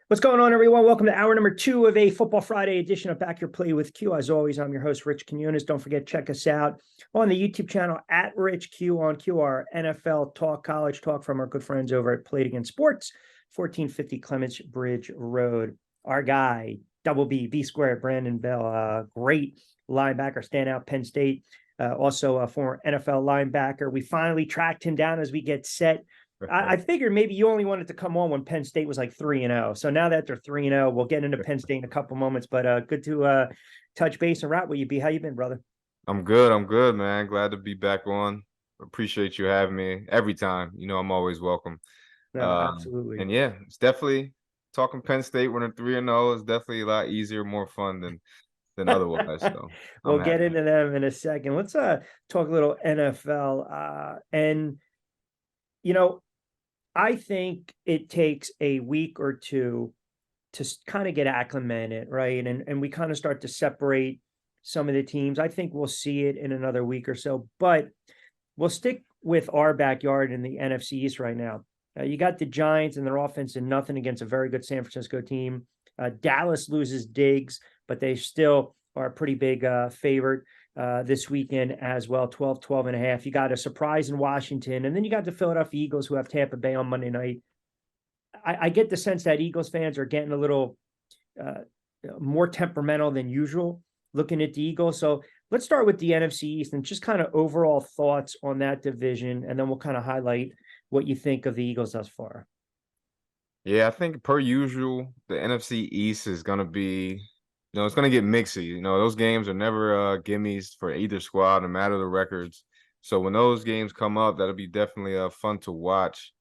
What's going on, everyone? Welcome to hour number 2 of a Football Friday edition of Back Your Play with Q. As always, I'm your host, Rich Quinones. Don't forget, check us out on the YouTube channel at Rich Q on Q, our NFL talk, college talk from our good friends over at Play It Again Sports, 1450 Clements Bridge Road. Our guy, Double B Squared, Brandon Bell, great linebacker, standout, Penn State, also a former NFL linebacker. We finally tracked him down as we get set. I figured maybe you only wanted to come on when Penn State was like 3-0. So now that they're 3-0, we'll get into Penn State in a couple moments. But good to touch base and wrap with you, B. How you been, brother? I'm good, man. Glad to be back on. Appreciate you having me every time. You know, I'm always welcome. No, absolutely. And yeah, it's definitely talking Penn State when they're 3-0 is definitely a lot easier, more fun than otherwise. So We'll I'm get happy. into them in a second. Let's talk a little NFL. And you know, I think it takes a week or two to kind of get acclimated, right? And we kind of start to separate some of the teams. I think we'll see it in another week or so, but we'll stick with our backyard in the NFC East right now. You got the Giants and their offense and nothing against a very good San Francisco team. Dallas loses Diggs, but they still are a pretty big favorite this weekend as well, 12.5. You got a surprise in Washington, and then you got the Philadelphia Eagles who have Tampa Bay on Monday night. I get the sense that Eagles fans are getting a little more temperamental than usual looking at the Eagles. So let's start with the NFC East and just kind of overall thoughts on that division, and then we'll kind of highlight what you think of the Eagles thus far. Yeah, I think per usual, the NFC East is gonna be, it's gonna get mixy. You know, those games are never gimmies for either squad, no matter the records. So when those games come up, that'll be definitely fun to watch.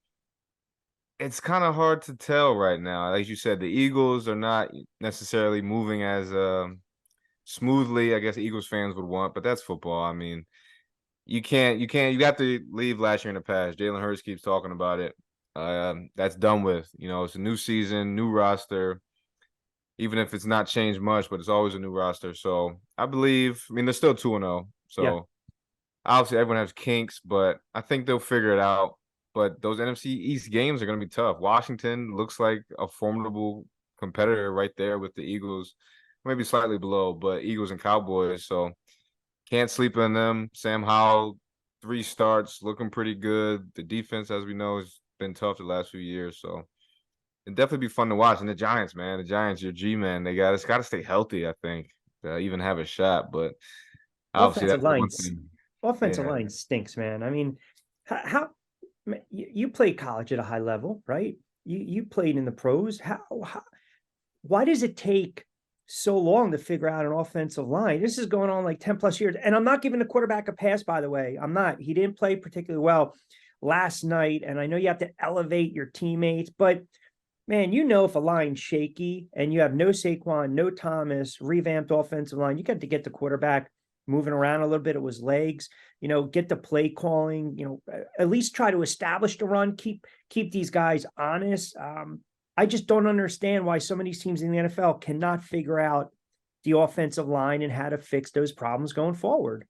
It's kind of hard to tell right now. Like you said, the Eagles are not necessarily moving as smoothly, I guess Eagles fans would want, but that's football. I mean, you have to leave last year in the past. Jalen Hurts keeps talking about it. That's done with. You know, it's a new season, new roster, even if it's not changed much, but it's always a new roster. So I mean, they're still 2-0. So Yeah. obviously everyone has kinks, but I think they'll figure it out. But those NFC East games are going to be tough. Washington looks like a formidable competitor right there with the Eagles, maybe slightly below, but Eagles and Cowboys. So can't sleep on them. Sam Howell, 3 starts, looking pretty good. The defense, as we know, has been tough the last few years. So it'd definitely be fun to watch. And the Giants, man, your G-man, it's got to stay healthy, I think, to even have a shot. But obviously Offensive that's the line, one thing. offensive Yeah. line stinks, man. I mean, how you played college at a high level, right? You played in the pros. Why does it take so long to figure out an offensive line? This is going on like 10 plus years. And I'm not giving the quarterback a pass, by the way. I'm not. He didn't play particularly well last night. And I know you have to elevate your teammates, but man, if a line's shaky and you have no Saquon, no Thomas, revamped offensive line, you got to get the quarterback moving around a little bit. It was legs, get the play calling, at least try to establish the run, keep these guys honest. I just don't understand why so many teams in the NFL cannot figure out the offensive line and how to fix those problems going forward.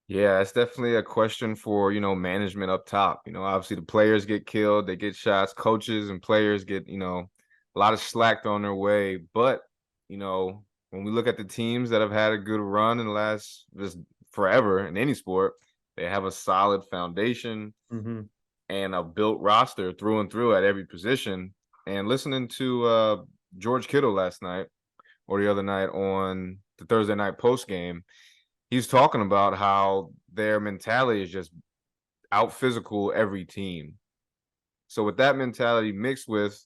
Yeah, it's definitely a question for, management up top. Obviously the players get killed, they get shots, coaches and players get, a lot of slack thrown their way. But, when we look at the teams that have had a good run in the last just forever in any sport, they have a solid foundation and a built roster through and through at every position. And listening to George Kittle last night or the other night on the Thursday night post game, he's talking about how their mentality is just out physical every team. So with that mentality mixed with,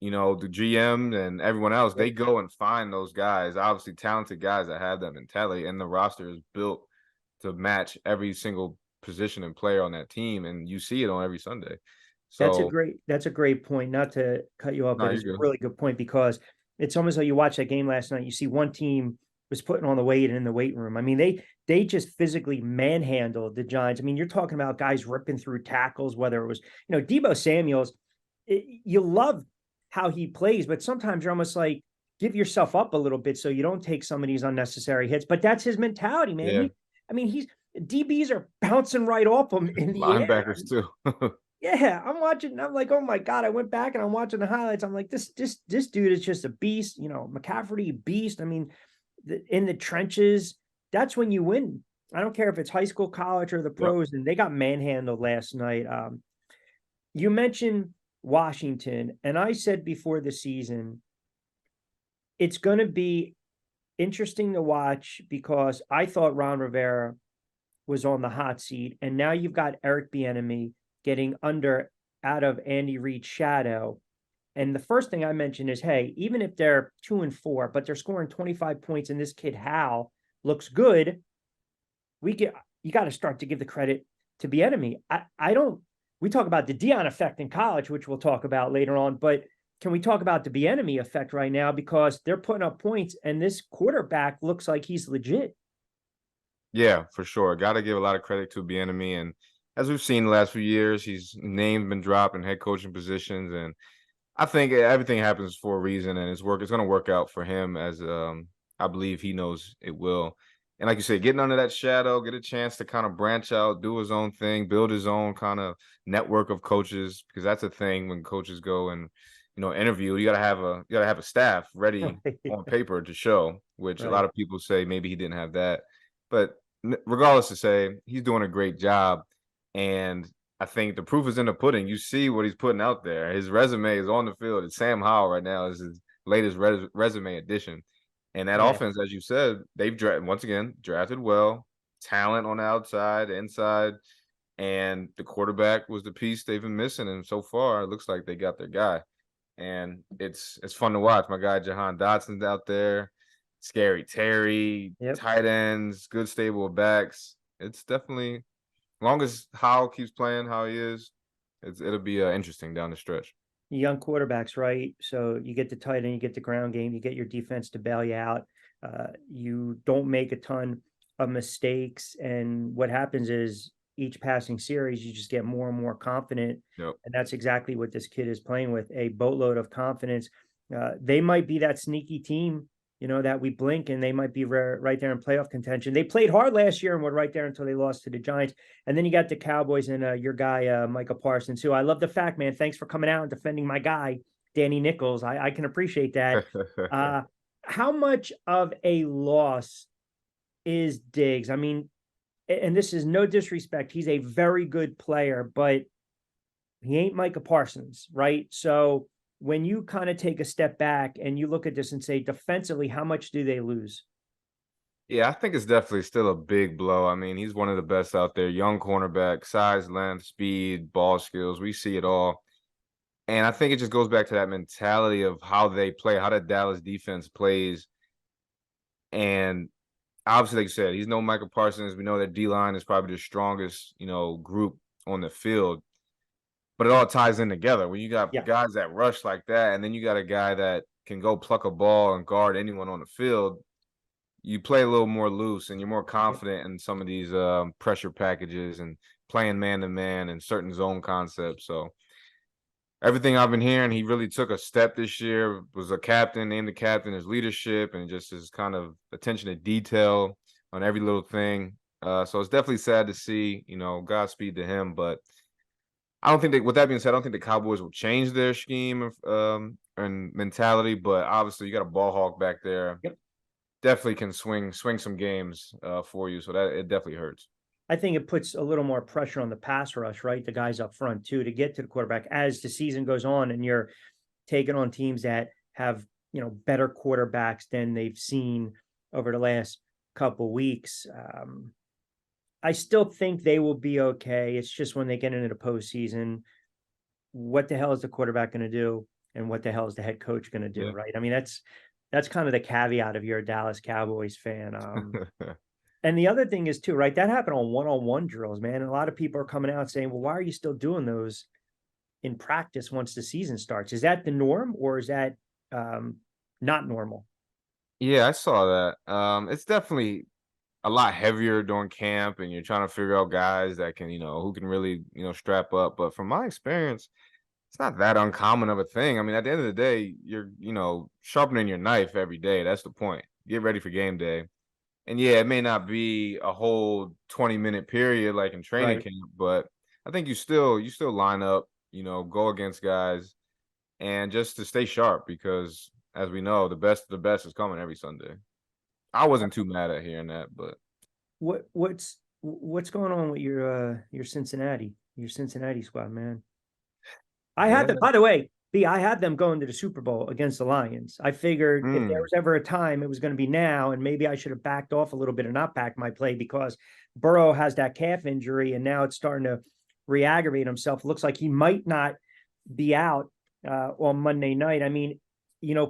the GM and everyone else, they go and find those guys, obviously talented guys that have that mentality, and the roster is built to match every single position and player on that team, and you see it on every Sunday. So That's a great point. Not to cut you off, no, but you're it's a good. really good point because it's almost like you watch that game last night. You see one team was putting on the weight in the weight room. I mean, they just physically manhandled the Giants. I mean, you're talking about guys ripping through tackles, whether it was, Deebo Samuels, you love how he plays, but sometimes you're almost like, give yourself up a little bit so you don't take some of these unnecessary hits. But that's his mentality, man. Yeah, DBs are bouncing right off him in the air. linebackers too. Yeah, I'm watching. I'm like, oh my god! I went back and I'm watching the highlights. I'm like, this dude is just a beast. You know, McCaffrey beast. I mean, in the trenches, that's when you win. I don't care if it's high school, college, or the Yep. pros. And they got manhandled last night. You mentioned Washington, and I said before the season, it's going to be interesting to watch because I thought Ron Rivera was on the hot seat, and now you've got Eric Bieniemy getting under out of Andy Reid's shadow. And the first thing I mentioned is, hey, even if they're 2-4, but they're scoring 25 points, and this kid Howell looks good, we get you got to start to give the credit to Bieniemy. I don't. We talk about the Dion effect in college, which we'll talk about later on, but can we talk about the Bieniemy effect right now because they're putting up points, and this quarterback looks like he's legit. Yeah, for sure. Got to give a lot of credit to Bieniemy, and as we've seen the last few years, he's named been dropped in head coaching positions, and I think everything happens for a reason, and it's going to work out for him as I believe he knows it will. And like you said, getting under that shadow, get a chance to kind of branch out, do his own thing, build his own kind of network of coaches, because that's a thing when coaches go and interview. You gotta have a staff ready on paper to show, which a lot Right. of people say maybe he didn't have that. But regardless to say, he's doing a great job, and I think the proof is in the pudding. You see what he's putting out there. His resume is on the field. It's Sam Howell right now is his latest resume addition. And that Yeah. offense, as you said, they've once again drafted well, talent on the outside, inside, and the quarterback was the piece they've been missing. And so far, it looks like they got their guy. And it's fun to watch. My guy Jahan Dotson's out there, Scary Terry, Yep. tight ends, good stable of backs. It's definitely long as Howell keeps playing how he is, it'll be interesting down the stretch. Young quarterbacks, right? So you get the tight end, you get the ground game, you get your defense to bail you out. You don't make a ton of mistakes, and what happens is each passing series, you just get more and more confident, Yep. and that's exactly what this kid is playing with, a boatload of confidence. They might be that sneaky team, that we blink and they might be right there in playoff contention. They played hard last year and were right there until they lost to the Giants. And then you got the Cowboys and your guy, Michael Parsons, who I love the fact, man. Thanks for coming out and defending my guy, Danny Nichols. I can appreciate that. Uh, how much of a loss is Diggs? I mean, and this is no disrespect. He's a very good player, but he ain't Micah Parsons, right? So when you kind of take a step back and you look at this and say defensively, how much do they lose? Yeah, I think it's definitely still a big blow. I mean, he's one of the best out there. Young cornerback, size, length, speed, ball skills. We see it all. And I think it just goes back to that mentality of how they play, how the Dallas defense plays. And obviously, like you said, he's no Michael Parsons. We know that D line is probably the strongest, group on the field. But it all ties in together. When you got Yeah. guys that rush like that, and then you got a guy that can go pluck a ball and guard anyone on the field, you play a little more loose and you're more Yep. confident in some of these pressure packages and playing man to man and certain zone concepts. So everything I've been hearing, he really took a step this year. Was a captain, named the captain, his leadership, and just his kind of attention to detail on every little thing. So it's definitely sad to see. Godspeed to him, but I don't think that. With that being said, I don't think the Cowboys will change their scheme and mentality. But obviously, you got a ball hawk back there. Yep. Definitely can swing some games for you. So that it definitely hurts. I think it puts a little more pressure on the pass rush, right? The guys up front too, to get to the quarterback as the season goes on and you're taking on teams that have, better quarterbacks than they've seen over the last couple weeks. I still think they will be okay. It's just when they get into the postseason, what the hell is the quarterback going to do, and what the hell is the head coach going to do, Yeah. right? I mean, that's kind of the caveat of you're a Dallas Cowboys fan. And the other thing is too, right? That happened on one-on-one drills, man. And a lot of people are coming out saying, "Well, why are you still doing those in practice once the season starts?" Is that the norm, or is that um, not normal? Yeah, I saw that. It's definitely a lot heavier during camp, and you're trying to figure out guys that can, who can really, strap up. But from my experience, it's not that uncommon of a thing. I mean, at the end of the day, you're, sharpening your knife every day. That's the point. Get ready for game day. And yeah, it may not be a whole 20-minute period like in training Right. camp, but I think you still line up, go against guys and just to stay sharp because as we know, the best of the best is coming every Sunday. I wasn't too mad at hearing that, but What's going on with your Cincinnati squad, man? I yeah. had them, by the way, B, I had them going to the Super Bowl against the Lions. I figured if there Mm, was ever a time, it was going to be now, and maybe I should have backed off a little bit and not backed my play because Burrow has that calf injury, and now it's starting to re-aggravate himself. Looks like he might not be out on Monday night. I mean,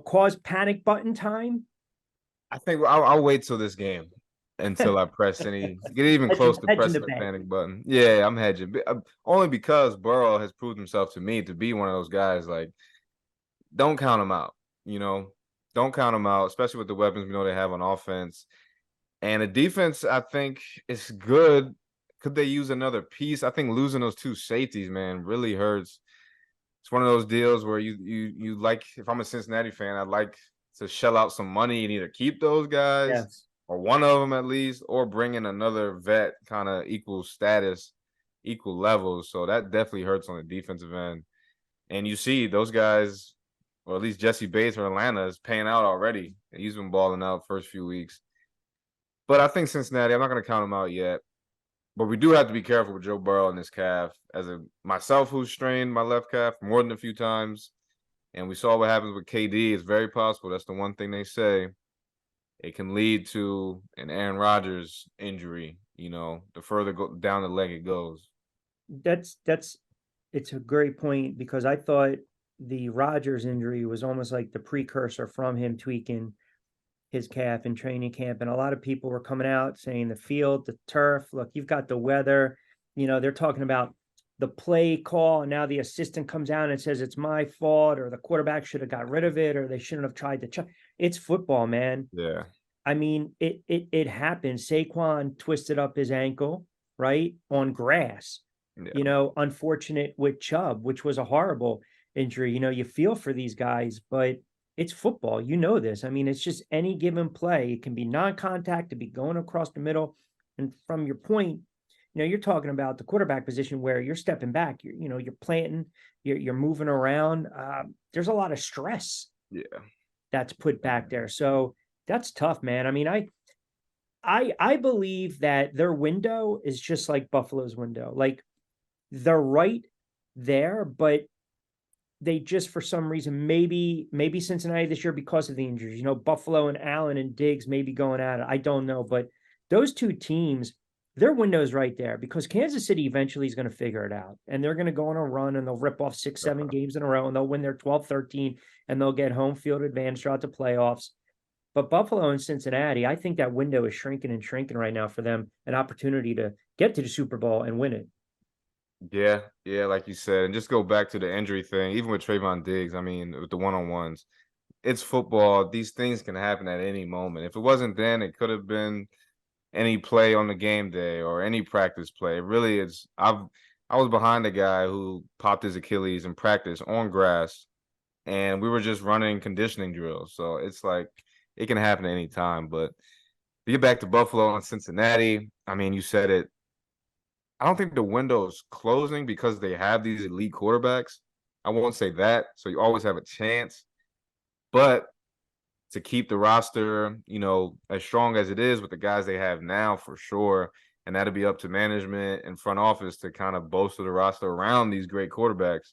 cause panic button time. I think I'll wait till this game until I press any get even close to Hedging the pressing the bet. panic button. Yeah, I'm hedging. Only because Burrow has proved himself to me to be one of those guys like don't count him out, you know. Don't count him out, especially with the weapons we know they have on offense. And the defense, I think, is good. Could they use another piece? I think losing those two safeties, man, really hurts. It's one of those deals where you like if I'm a Cincinnati fan, I'd like to shell out some money and either keep those guys Yes. or one of them at least, or bring in another vet kind of equal status, equal levels. So that definitely hurts on the defensive end. And you see those guys, or at least Jesse Bates or Atlanta is paying out already. He's been balling out first few weeks. But I think Cincinnati, I'm not going to count them out yet. But we do have to be careful with Joe Burrow and his calf. As a myself, who's strained my left calf more than a few times, and we saw what happens with KD. It's very possible. That's the one thing they say. It can lead to an Aaron Rodgers injury. The further down the leg it goes. That's it's a great point because I thought the Rodgers injury was almost like the precursor from him tweaking his calf in training camp. And a lot of people were coming out saying the field, the turf, look, you've got the weather. They're talking about the play call, and now the assistant comes out and says it's my fault, or the quarterback should have got rid of it, or they shouldn't have tried to check. It's football, man. Yeah. I mean, it happened. Saquon twisted up his ankle, right, on grass. Yeah. Unfortunate with Chubb, which was a horrible injury. You feel for these guys, but it's football. You know this. I mean, it's just any given play. It can be non-contact, to be going across the middle. And from your point, you're talking about the quarterback position where you're stepping back. You're planting, you're moving around. There's a lot of stress Yeah. that's put back there. So that's tough, man. I mean, I believe that their window is just like Buffalo's window. Like they're right there, but they just for some reason maybe Cincinnati this year because of the injuries. Buffalo and Allen and Diggs may be going at it. I don't know, but those two teams, their window is right there because Kansas City eventually is going to figure it out, and they're going to go on a run and they'll rip off 6-7 games in a row and they'll win their 12-13 and they'll get home field advantage throughout the playoffs. But Buffalo and Cincinnati, I think that window is shrinking and shrinking right now for them, an opportunity to get to the Super Bowl and win it. Yeah, yeah, like you said, and just go back to the injury thing. Even with Trevon Diggs, I mean, with the one-on-ones, it's football. These things can happen at any moment. If it wasn't then, it could have been any play on the game day or any practice play. It really is. I was behind a guy who popped his Achilles in practice on grass, and we were just running conditioning drills. So it's like it can happen at any time. But to get back to Buffalo and Cincinnati, I mean, you said it. I don't think the window is closing because they have these elite quarterbacks. I won't say that. So you always have a chance. But to keep the roster, as strong as it is with the guys they have now, for sure. And that'll be up to management and front office to kind of bolster the roster around these great quarterbacks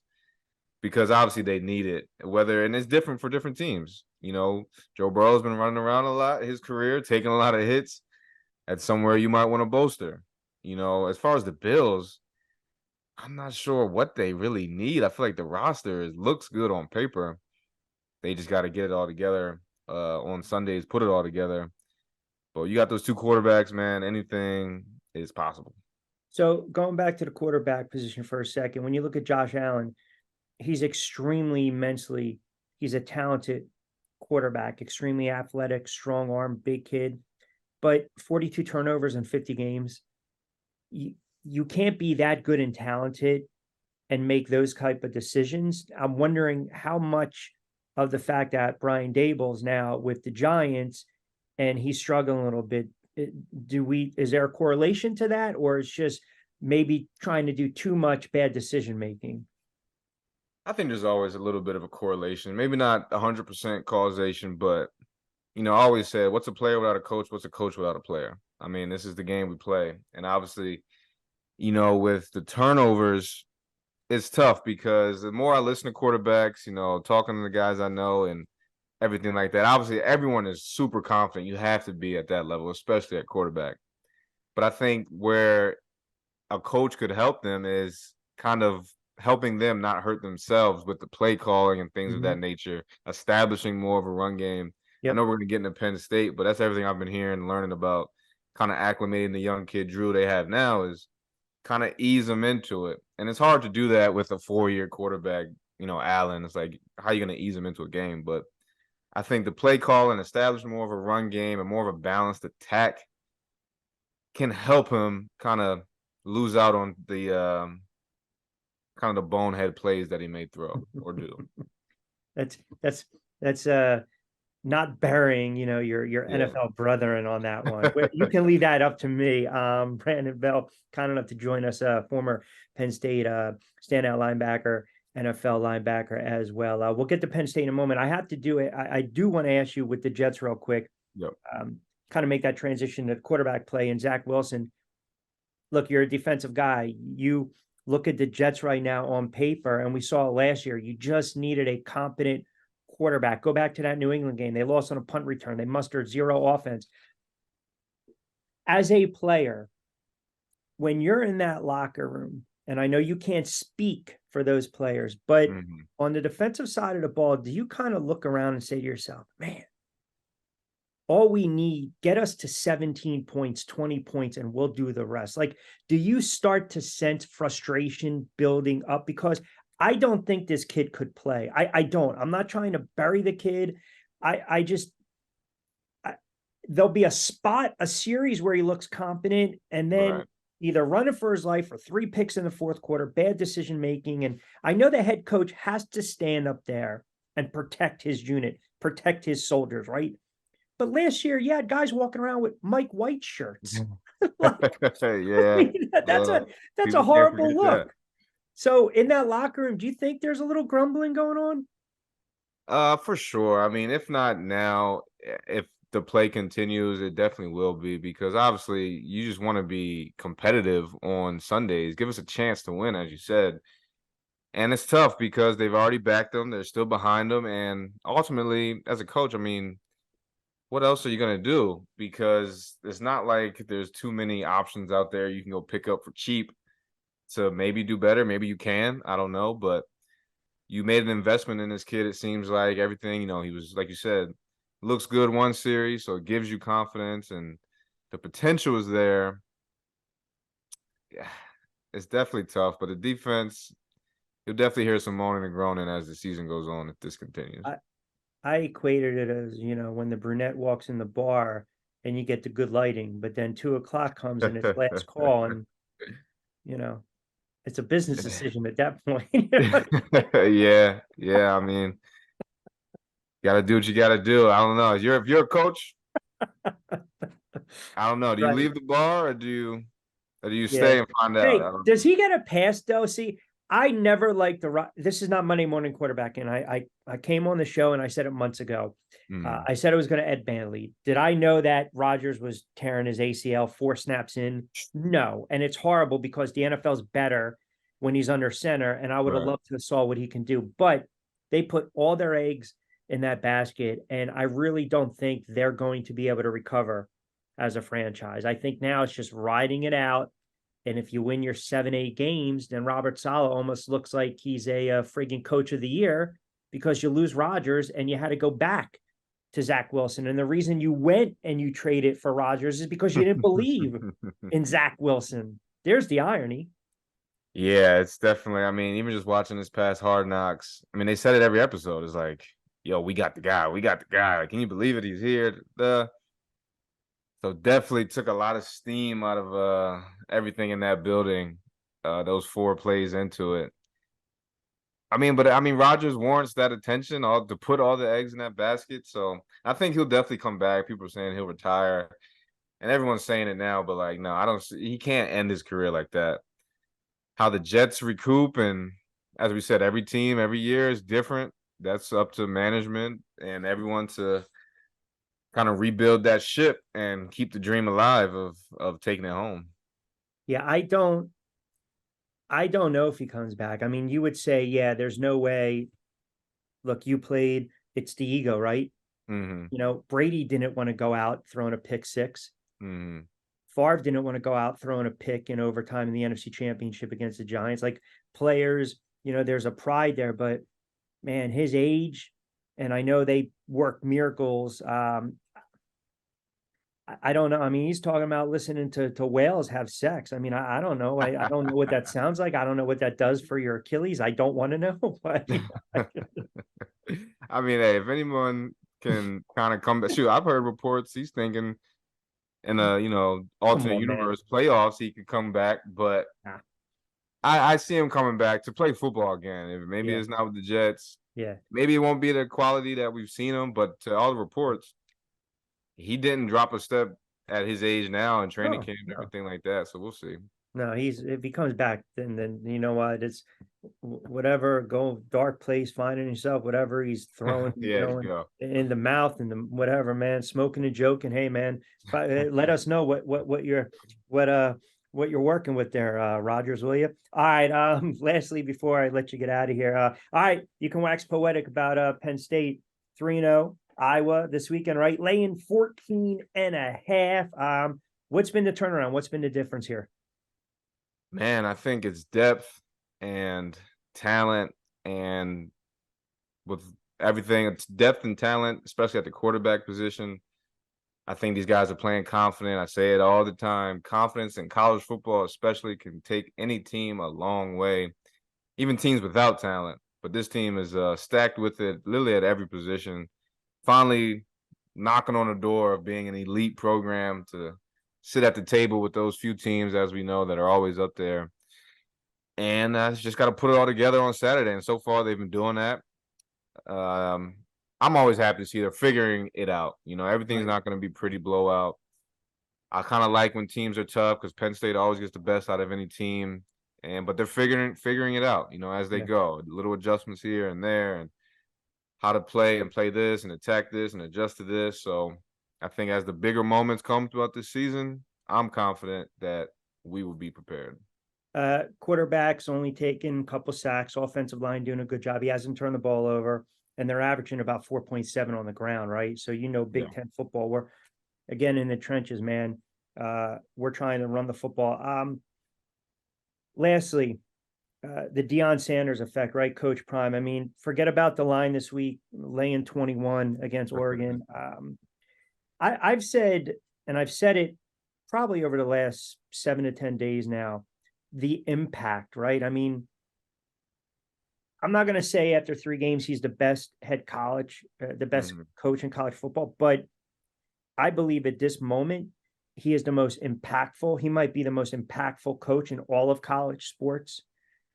because obviously they need it. And it's different for different teams. Joe Burrow's been running around a lot his career, taking a lot of hits. That's somewhere you might want to bolster. As far as the Bills, I'm not sure what they really need. I feel like the roster looks good on paper. They just got to get it all together on Sundays, put it all together. But you got those two quarterbacks, man. Anything is possible. So going back to the quarterback position for a second, when you look at Josh Allen, he's extremely mentally, he's a talented quarterback, extremely athletic, strong arm, big kid, but 42 turnovers in 50 games. You can't be that good and talented and make those type of decisions. I'm wondering how much of the fact that Brian Daboll's now with the Giants and he's struggling a little bit. Is there a correlation to that, or it's just maybe trying to do too much bad decision making? I think there's always a little bit of a correlation. Maybe not 100% causation, but I always said, what's a player without a coach? What's a coach without a player? I mean, this is the game we play. And obviously, with the turnovers, it's tough because the more I listen to quarterbacks, talking to the guys I know and everything like that, obviously everyone is super confident. You have to be at that level, especially at quarterback. But I think where a coach could help them is kind of helping them not hurt themselves with the play calling and things of Mm-hmm. that nature, establishing more of a run game. I know Yep. we're going to get into Penn State, but that's everything I've been hearing and learning about kind of acclimating the young kid Drew they have now is kind of ease them into it. And it's hard to do that with a 4-year quarterback, Allen. It's like, how are you going to ease them into a game? But I think the play call and establish more of a run game and more of a balanced attack can help him kind of lose out on the kind of the bonehead plays that he may throw or do. That's that's that's not burying, your Yeah. NFL brethren on that one. You can leave that up to me. Brandon Bell, kind enough to join us, former Penn State standout linebacker, NFL linebacker as well. We'll get to Penn State in a moment. I have to do it. I do want to ask you with the Jets real quick, Yep. kind of make that transition to quarterback play and Zach Wilson. Look, you're a defensive guy. You look at the Jets right now on paper, and we saw it last year. You just needed a competent quarterback. Go back to that New England game. They lost on a punt return. They mustered zero offense. As a player, when you're in that locker room, and I know you can't speak for those players, but Mhm. on the defensive side of the ball, do you kind of look around and say to yourself, man, all we need, get us to 17 points, 20 points, and we'll do the rest? Like, do you start to sense frustration building up? Because I don't think this kid could play. I don't. I'm not trying to bury the kid. I just, there'll be a spot, a series where he looks competent, and then Right. either running for his life or 3 picks in the fourth quarter, bad decision making. And I know the head coach has to stand up there and protect his unit, protect his soldiers, right? But last year, you had guys walking around with Mike White shirts. Like, I Yeah. mean, that's a People can't horrible forget that. look. So in that locker room, do you think there's a little grumbling going on? For sure. I mean, if not now, if the play continues, it definitely will be because obviously you just want to be competitive on Sundays. Give us a chance to win, as you said. And it's tough because they've already backed them. They're still behind them. And ultimately, as a coach, I mean, what else are you going to do? Because it's not like there's too many options out there you can go pick up for cheap to maybe do better. Maybe you can. I don't know. But you made an investment in this kid. It seems like everything, he was, like you said, looks good one series. So it gives you confidence and the potential is there. Yeah, it's definitely tough. But the defense, you'll definitely hear some moaning and groaning as the season goes on if this continues. I equated it as, when the brunette walks in the bar and you get the good lighting, but then 2 o'clock comes and it's last call, and you know, it's a business decision at that point. Yeah, yeah. I mean, gotta do what you gotta do. I don't know. If you're a coach, I don't know. Do you Right. leave the bar or do you Yeah. stay and find out? Hey, I don't does he get a pass though? See, I never liked this is not Monday morning quarterback, and I came on the show and I said it months ago. know. I said it was going to Ed Banley. Did I know that Rodgers was tearing his ACL 4 snaps in? No, and it's horrible because the NFL's better when he's under center, and I would have Right. loved to have saw what he can do, but they put all their eggs in that basket, and I really don't think they're going to be able to recover as a franchise. I think now it's just riding it out. And if you win your 7, 8 games, then Robert Saleh almost looks like he's a frigging coach of the year because you lose Rodgers and you had to go back to Zach Wilson. And the reason you went and you traded for Rodgers is because you didn't believe in Zach Wilson. There's the irony. Yeah, it's definitely. I mean, even just watching this past Hard Knocks. I mean, they said it every episode. It's like, yo, we got the guy. We got the guy. Like, can you believe it? He's here. So definitely took a lot of steam out of everything in that building. Those 4 plays into it. But Rodgers warrants that attention, all to put all the eggs in that basket. So I think he'll definitely come back. People are saying he'll retire, and everyone's saying it now. But like, no, I don't. He can't end his career like that. how the Jets recoup, and as we said, every team every year is different. That's up to management and everyone to kind of rebuild that ship and keep the dream alive of taking it home. Yeah, I don't know if he comes back. I mean, you would say, yeah, there's no way. Look, you played, it's the ego, right? Mm-hmm. Brady didn't want to go out throwing a pick six. Mm-hmm. Favre didn't want to go out throwing a pick in overtime in the NFC Championship against the Giants. Like players, there's a pride there, but man, his age, and I know they work miracles. I don't know. I mean, he's talking about listening to whales have sex. I mean, I don't know. I don't know what that sounds like. I don't know what that does for your Achilles. I don't want to know. But I mean, hey, if anyone can kind of come back, shoot, I've heard reports he's thinking in a come alternate on, man. universe playoffs he could come back, but Ah, I see him coming back to play football again. Maybe yeah, it's not with the Jets. yeah. Maybe it won't be the quality that we've seen him, but to all the reports, he didn't drop a step at his age now in training No, camp and no. everything like that. So we'll see. No, if he comes back, then you know what? It's whatever, go dark place, finding himself, whatever he's throwing, Yeah, you go. in the mouth and the whatever, man, smoking and joking. Hey, man, let us know what you're working with there, Rogers, will you? All right. Lastly, before I let you get out of here, all right, you can wax poetic about Penn State 3-0 Iowa this weekend, right? Laying 14.5. What's been the turnaround? What's been the difference here? Man, I think it's depth and talent, and with everything, it's depth and talent, especially at the quarterback position. I think these guys are playing confident. I say it all the time. Confidence in college football, especially, can take any team a long way, even teams without talent. But this team is stacked with it literally at every position. Finally knocking on the door of being an elite program to sit at the table with those few teams, as we know, that are always up there. And just got to put it all together on Saturday. And so far, they've been doing that. Um, I'm always happy to see they're figuring it out. Everything's Right. not going to be pretty blowout. I kind of like when teams are tough because Penn State always gets the best out of any team. But they're figuring it out, as they Yeah. go. Little adjustments here and there, and how to play this and attack this and adjust to this. So I think as the bigger moments come throughout this season, I'm confident that we will be prepared. Quarterbacks only taking a couple sacks, offensive line doing a good job. He hasn't turned the ball over, and they're averaging about 4.7 on the ground, right? So Yeah. Big Ten football. We're again in the trenches, man. We're trying to run the football. Lastly, the Deion Sanders effect, right? Coach Prime. I mean, forget about the line this week, laying 21 against Oregon. I've said, and I've said it probably over the last 7 to 10 days now, the impact, right? I mean, I'm not going to say after 3 games he's the best the best Mhm. coach in college football, but I believe at this moment he is the most impactful. He might be the most impactful coach in all of college sports.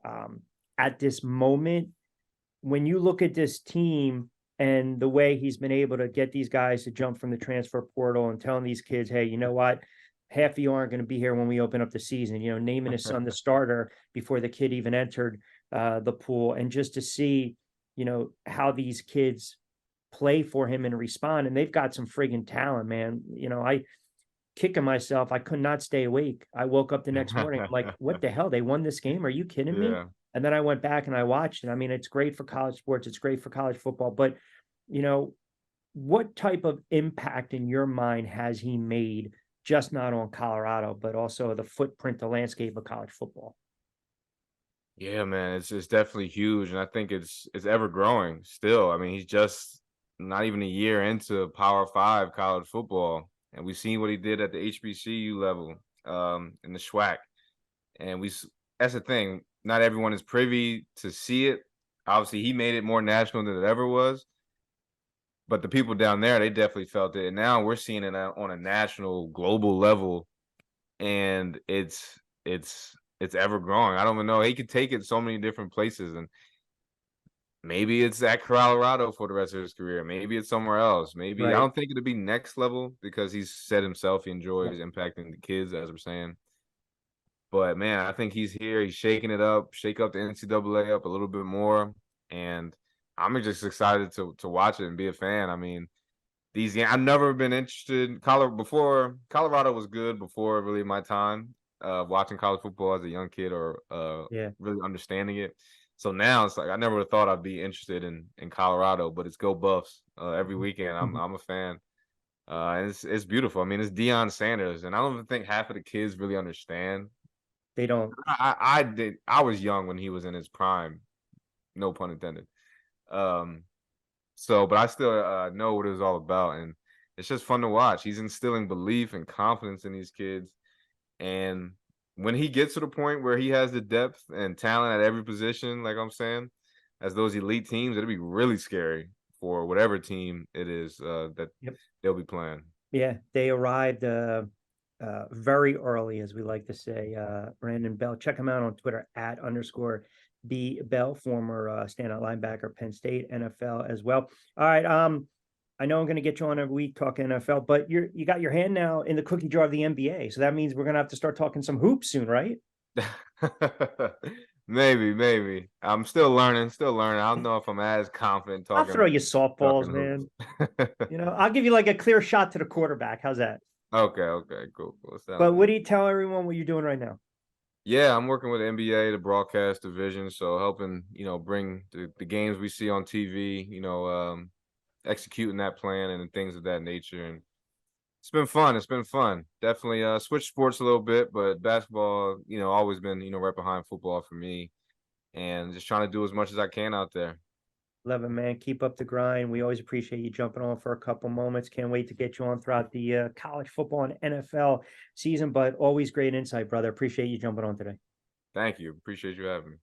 Um, at this moment, when you look at this team and the way he's been able to get these guys to jump from the transfer portal and telling these kids, hey, you know what? Half of you aren't going to be here when we open up the season, naming his son the starter before the kid even entered the pool. And just to see, how these kids play for him and respond. And they've got some friggin' talent, man. I kicking myself. I could not stay awake. I woke up the next morning. I'm like, what the hell? They won this game? Are you kidding me? Yeah. And then I went back and I watched it. I mean, it's great for college sports. It's great for college football. But, you know, what type of impact in your mind has he made, just not on Colorado, but also the footprint, the landscape of college football? Yeah, man, it's definitely huge, and I think it's ever growing still. I mean, he's just not even a year into Power Five college football, and we've seen what he did at the HBCU level, in the SWAC. And that's the thing. Not everyone is privy to see it. Obviously, he made it more national than it ever was. But the people down there, they definitely felt it. And now we're seeing it on a national, global level, and it's ever growing. I don't even know. He could take it so many different places, and maybe it's at Colorado for the rest of his career. Maybe it's somewhere else. Maybe I Right. don't think it'll be next level because he's said himself he enjoys impacting the kids, as we're saying. But man, I think he's here. He's shaking it up, shake up the NCAA up a little bit more, and I'm just excited to watch it and be a fan. I mean, these games, I've never been interested in Colorado before. Colorado was good before really my time watching college football as a young kid or Yeah. really understanding it. So now it's like I never would have thought I'd be interested in Colorado, but it's go Buffs every weekend. I'm a fan. And it's beautiful. I mean, it's Deion Sanders, and I don't even think half of the kids really understand. They don't. I did. I was young when he was in his prime. No pun intended. Um, but I still know what it was all about, and it's just fun to watch. He's instilling belief and confidence in these kids, and when he gets to the point where he has the depth and talent at every position, like I'm saying, as those elite teams, it'll be really scary for whatever team it is that Yep. they'll be playing. Yeah, they arrived very early, as we like to say. Brandon Bell, check him out on Twitter at underscore B Bell, former standout linebacker, Penn State, NFL as well. All right, I know I'm going to get you on every week talking NFL, but you got your hand now in the cookie jar of the NBA, so that means we're going to have to start talking some hoops soon, right? Maybe. I'm still learning, still learning. I don't know if I'm as confident I'll throw you softballs, talking man. hoops. I'll give you like a clear shot to the quarterback. How's that? Okay, cool. Sounds But what good. do you tell everyone what you're doing right now? Yeah, I'm working with NBA, the broadcast division, so helping, bring the games we see on TV, executing that plan and things of that nature. And it's been fun. It's been fun. Definitely switched sports a little bit, but basketball, always been, right behind football for me. And just trying to do as much as I can out there. Love it, man. Keep up the grind. We always appreciate you jumping on for a couple moments. Can't wait to get you on throughout the college football and NFL season, but always great insight, brother. Appreciate you jumping on today. Thank you. Appreciate you having me.